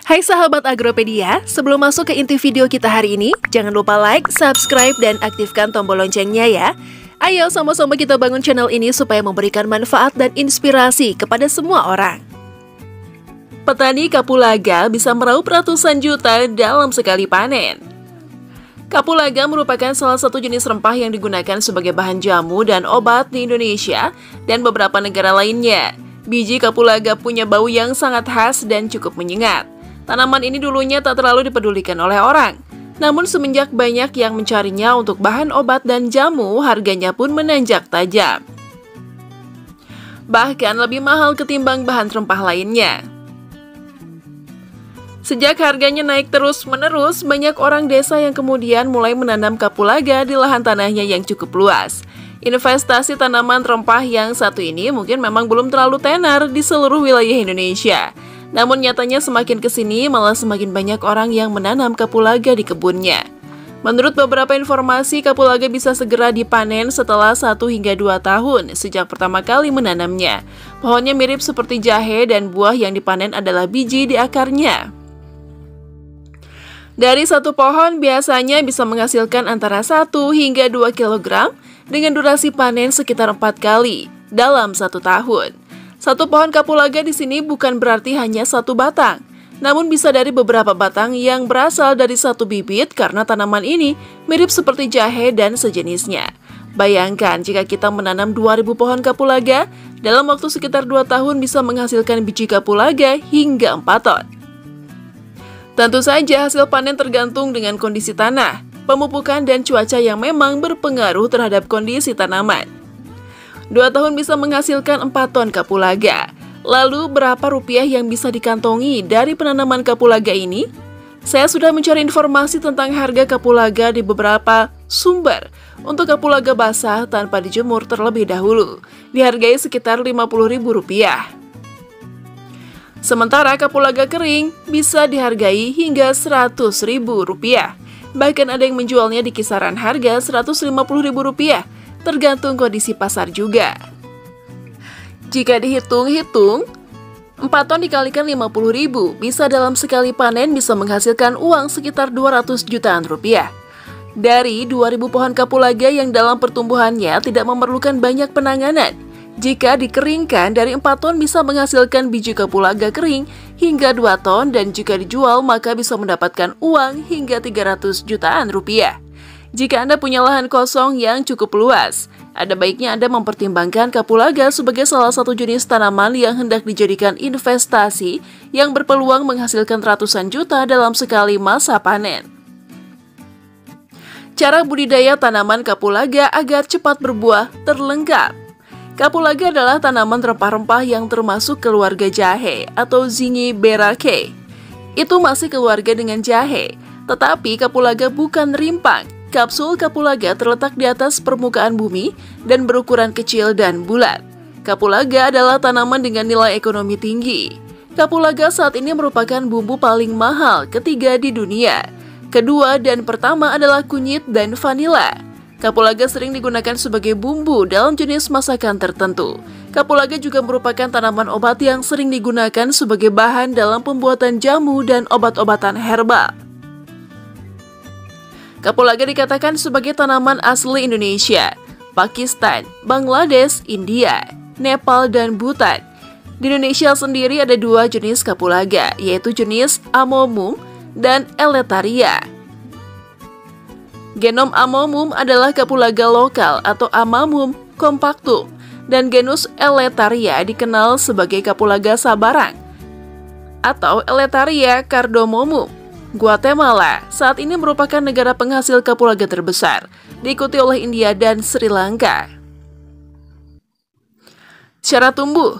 Hai sahabat Agropedia, sebelum masuk ke inti video kita hari ini, jangan lupa like, subscribe, dan aktifkan tombol loncengnya ya. Ayo sama-sama kita bangun channel ini supaya memberikan manfaat dan inspirasi kepada semua orang. Petani kapulaga bisa meraup ratusan juta dalam sekali panen. Kapulaga merupakan salah satu jenis rempah yang digunakan sebagai bahan jamu dan obat di Indonesia dan beberapa negara lainnya. Biji kapulaga punya bau yang sangat khas dan cukup menyengat. Tanaman ini dulunya tak terlalu dipedulikan oleh orang. Namun semenjak banyak yang mencarinya untuk bahan obat dan jamu, harganya pun menanjak tajam. Bahkan lebih mahal ketimbang bahan rempah lainnya. Sejak harganya naik terus-menerus, banyak orang desa yang kemudian mulai menanam kapulaga di lahan tanahnya yang cukup luas. Investasi tanaman rempah yang satu ini mungkin memang belum terlalu tenar di seluruh wilayah Indonesia. Namun nyatanya semakin kesini malah semakin banyak orang yang menanam kapulaga di kebunnya. Menurut beberapa informasi, kapulaga bisa segera dipanen setelah 1 hingga 2 tahun sejak pertama kali menanamnya. Pohonnya mirip seperti jahe dan buah yang dipanen adalah biji di akarnya. Dari satu pohon biasanya bisa menghasilkan antara 1 hingga 2 kg dengan durasi panen sekitar 4 kali dalam 1 tahun. Satu pohon kapulaga di sini bukan berarti hanya satu batang, namun bisa dari beberapa batang yang berasal dari satu bibit karena tanaman ini mirip seperti jahe dan sejenisnya. Bayangkan jika kita menanam 2000 pohon kapulaga, dalam waktu sekitar 2 tahun bisa menghasilkan biji kapulaga hingga 4 ton. Tentu saja hasil panen tergantung dengan kondisi tanah, pemupukan dan cuaca yang memang berpengaruh terhadap kondisi tanaman. 2 tahun bisa menghasilkan 4 ton kapulaga. Lalu berapa rupiah yang bisa dikantongi dari penanaman kapulaga ini? Saya sudah mencari informasi tentang harga kapulaga di beberapa sumber. Untuk kapulaga basah tanpa dijemur terlebih dahulu, dihargai sekitar Rp50.000. Sementara kapulaga kering bisa dihargai hingga Rp100.000. Bahkan ada yang menjualnya di kisaran harga Rp150.000. Tergantung kondisi pasar juga. Jika dihitung-hitung, 4 ton dikalikan 50.000, bisa dalam sekali panen bisa menghasilkan uang sekitar 200 jutaan rupiah. Dari 2000 pohon kapulaga yang dalam pertumbuhannya tidak memerlukan banyak penanganan, jika dikeringkan dari 4 ton bisa menghasilkan biji kapulaga kering hingga 2 ton dan jika dijual maka bisa mendapatkan uang hingga 300 jutaan rupiah. Jika Anda punya lahan kosong yang cukup luas, ada baiknya Anda mempertimbangkan kapulaga sebagai salah satu jenis tanaman yang hendak dijadikan investasi yang berpeluang menghasilkan ratusan juta dalam sekali masa panen. Cara budidaya tanaman kapulaga agar cepat berbuah terlengkap. Kapulaga adalah tanaman rempah-rempah yang termasuk keluarga jahe atau Zingiberaceae. Itu masih keluarga dengan jahe, tetapi kapulaga bukan rimpang. Kapsul kapulaga terletak di atas permukaan bumi dan berukuran kecil dan bulat. Kapulaga adalah tanaman dengan nilai ekonomi tinggi. Kapulaga saat ini merupakan bumbu paling mahal ketiga di dunia. Kedua dan pertama adalah kunyit dan vanila. Kapulaga sering digunakan sebagai bumbu dalam jenis masakan tertentu. Kapulaga juga merupakan tanaman obat yang sering digunakan sebagai bahan dalam pembuatan jamu dan obat-obatan herbal. Kapulaga dikatakan sebagai tanaman asli Indonesia, Pakistan, Bangladesh, India, Nepal, dan Bhutan. Di Indonesia sendiri ada 2 jenis kapulaga, yaitu jenis Amomum dan Eleutheria. Genom Amomum adalah kapulaga lokal atau Amomum compactum, dan genus Eleutheria dikenal sebagai kapulaga sabarang atau Eleutheria cardomomum. Guatemala saat ini merupakan negara penghasil kapulaga terbesar, diikuti oleh India dan Sri Lanka. Cara tumbuh.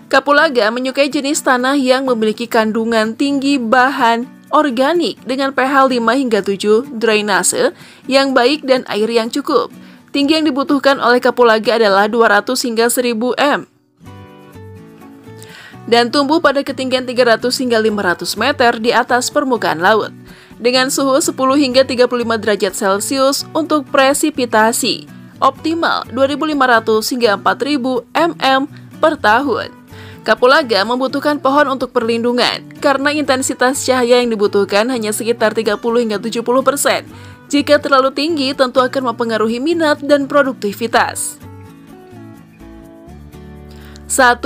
Kapulaga menyukai jenis tanah yang memiliki kandungan tinggi bahan organik dengan pH 5 hingga 7, drainase yang baik dan air yang cukup. Tinggi yang dibutuhkan oleh kapulaga adalah 200 hingga 1000 m. Dan tumbuh pada ketinggian 300 hingga 500 meter di atas permukaan laut, dengan suhu 10 hingga 35 derajat Celcius untuk presipitasi, optimal 2.500 hingga 4.000 mm per tahun. Kapulaga membutuhkan pohon untuk perlindungan karena intensitas cahaya yang dibutuhkan hanya sekitar 30 hingga 70%. Jika terlalu tinggi, tentu akan mempengaruhi minat dan produktivitas. 1.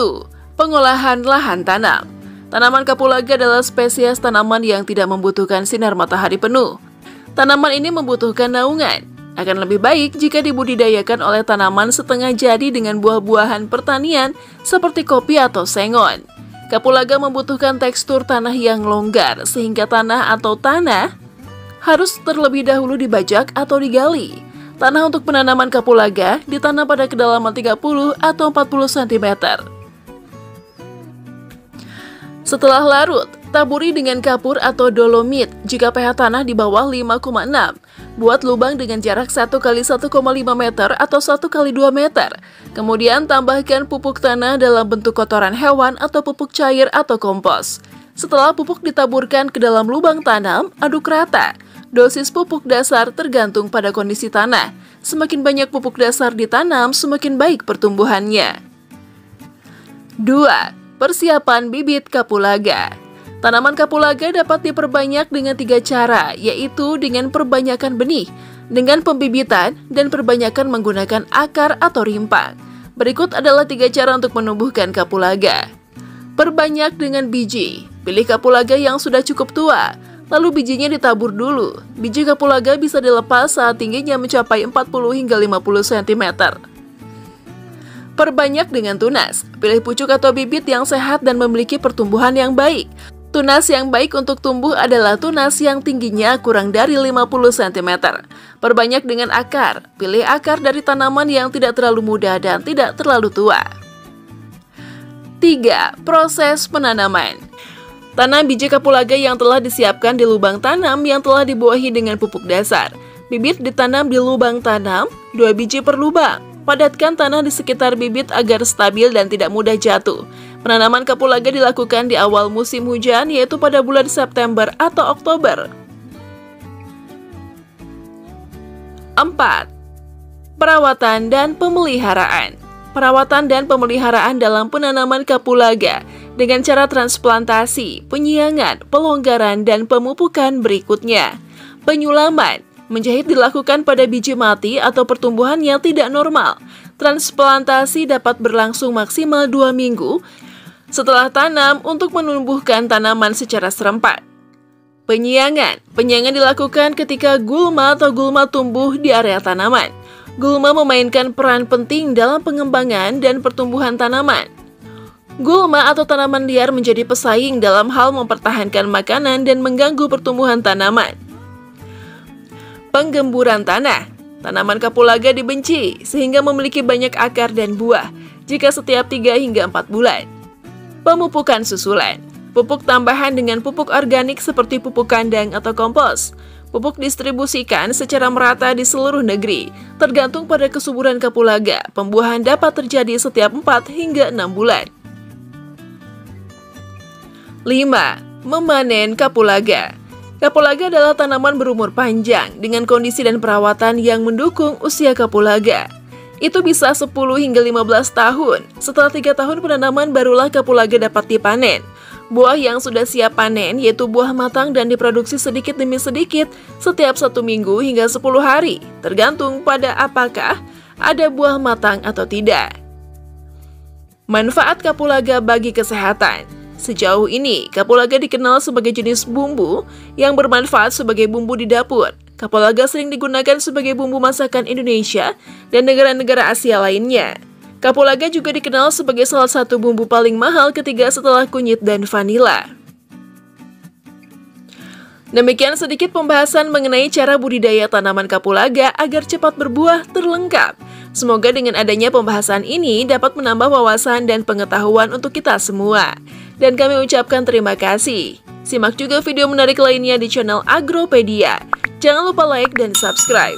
Pengolahan lahan tanam. Tanaman kapulaga adalah spesies tanaman yang tidak membutuhkan sinar matahari penuh. Tanaman ini membutuhkan naungan. Akan lebih baik jika dibudidayakan oleh tanaman setengah jadi dengan buah-buahan pertanian seperti kopi atau sengon. Kapulaga membutuhkan tekstur tanah yang longgar sehingga tanah harus terlebih dahulu dibajak atau digali. Tanah untuk penanaman kapulaga ditanam pada kedalaman 30 atau 40 cm. Setelah larut, taburi dengan kapur atau dolomit jika pH tanah di bawah 5,6. Buat lubang dengan jarak 1 x 1,5 meter atau 1 x 2 meter. Kemudian tambahkan pupuk tanah dalam bentuk kotoran hewan atau pupuk cair atau kompos. Setelah pupuk ditaburkan ke dalam lubang tanam, aduk rata. Dosis pupuk dasar tergantung pada kondisi tanah. Semakin banyak pupuk dasar ditanam, semakin baik pertumbuhannya. 2. Persiapan bibit kapulaga. Tanaman kapulaga dapat diperbanyak dengan 3 cara, yaitu dengan perbanyakan benih, dengan pembibitan, dan perbanyakan menggunakan akar atau rimpang. Berikut adalah 3 cara untuk menumbuhkan kapulaga. Perbanyak dengan biji. Pilih kapulaga yang sudah cukup tua, lalu bijinya ditabur dulu. Biji kapulaga bisa dilepas saat tingginya mencapai 40 hingga 50 cm. Perbanyak dengan tunas. Pilih pucuk atau bibit yang sehat dan memiliki pertumbuhan yang baik. Tunas yang baik untuk tumbuh adalah tunas yang tingginya kurang dari 50 cm. Perbanyak dengan akar. Pilih akar dari tanaman yang tidak terlalu muda dan tidak terlalu tua. 3. Proses penanaman. Tanam biji kapulaga yang telah disiapkan di lubang tanam yang telah dibuahi dengan pupuk dasar. Bibit ditanam di lubang tanam, 2 biji per lubang. Padatkan tanah di sekitar bibit agar stabil dan tidak mudah jatuh. Penanaman kapulaga dilakukan di awal musim hujan, yaitu pada bulan September atau Oktober. 4. Perawatan dan pemeliharaan. Perawatan dan pemeliharaan dalam penanaman kapulaga dengan cara transplantasi, penyiangan, pelonggaran, dan pemupukan berikutnya. Penyulaman. Menjahit dilakukan pada biji mati atau pertumbuhan yang tidak normal. Transplantasi dapat berlangsung maksimal 2 minggu setelah tanam untuk menumbuhkan tanaman secara serempak. Penyiangan. Penyiangan dilakukan ketika gulma atau gulma tumbuh di area tanaman. Gulma memainkan peran penting dalam pengembangan dan pertumbuhan tanaman. Gulma atau tanaman liar menjadi pesaing dalam hal mempertahankan makanan dan mengganggu pertumbuhan tanaman. Penggemburan tanah. Tanaman kapulaga dibenci sehingga memiliki banyak akar dan buah jika setiap 3 hingga 4 bulan. Pemupukan susulan. Pupuk tambahan dengan pupuk organik seperti pupuk kandang atau kompos. Pupuk distribusikan secara merata di seluruh negeri. Tergantung pada kesuburan kapulaga, pembuahan dapat terjadi setiap 4 hingga 6 bulan. 5. Memanen kapulaga. Kapulaga adalah tanaman berumur panjang dengan kondisi dan perawatan yang mendukung usia kapulaga. Itu bisa 10 hingga 15 tahun. Setelah 3 tahun penanaman barulah kapulaga dapat dipanen. Buah yang sudah siap panen yaitu buah matang dan diproduksi sedikit demi sedikit setiap 1 minggu hingga 10 hari, tergantung pada apakah ada buah matang atau tidak. Manfaat kapulaga bagi kesehatan. Sejauh ini, kapulaga dikenal sebagai jenis bumbu yang bermanfaat sebagai bumbu di dapur. Kapulaga sering digunakan sebagai bumbu masakan Indonesia dan negara-negara Asia lainnya. Kapulaga juga dikenal sebagai salah satu bumbu paling mahal ketiga setelah kunyit dan vanila. Demikian sedikit pembahasan mengenai cara budidaya tanaman kapulaga agar cepat berbuah terlengkap. Semoga dengan adanya pembahasan ini dapat menambah wawasan dan pengetahuan untuk kita semua. Dan kami ucapkan terima kasih. Simak juga video menarik lainnya di channel Agropedia. Jangan lupa like dan subscribe.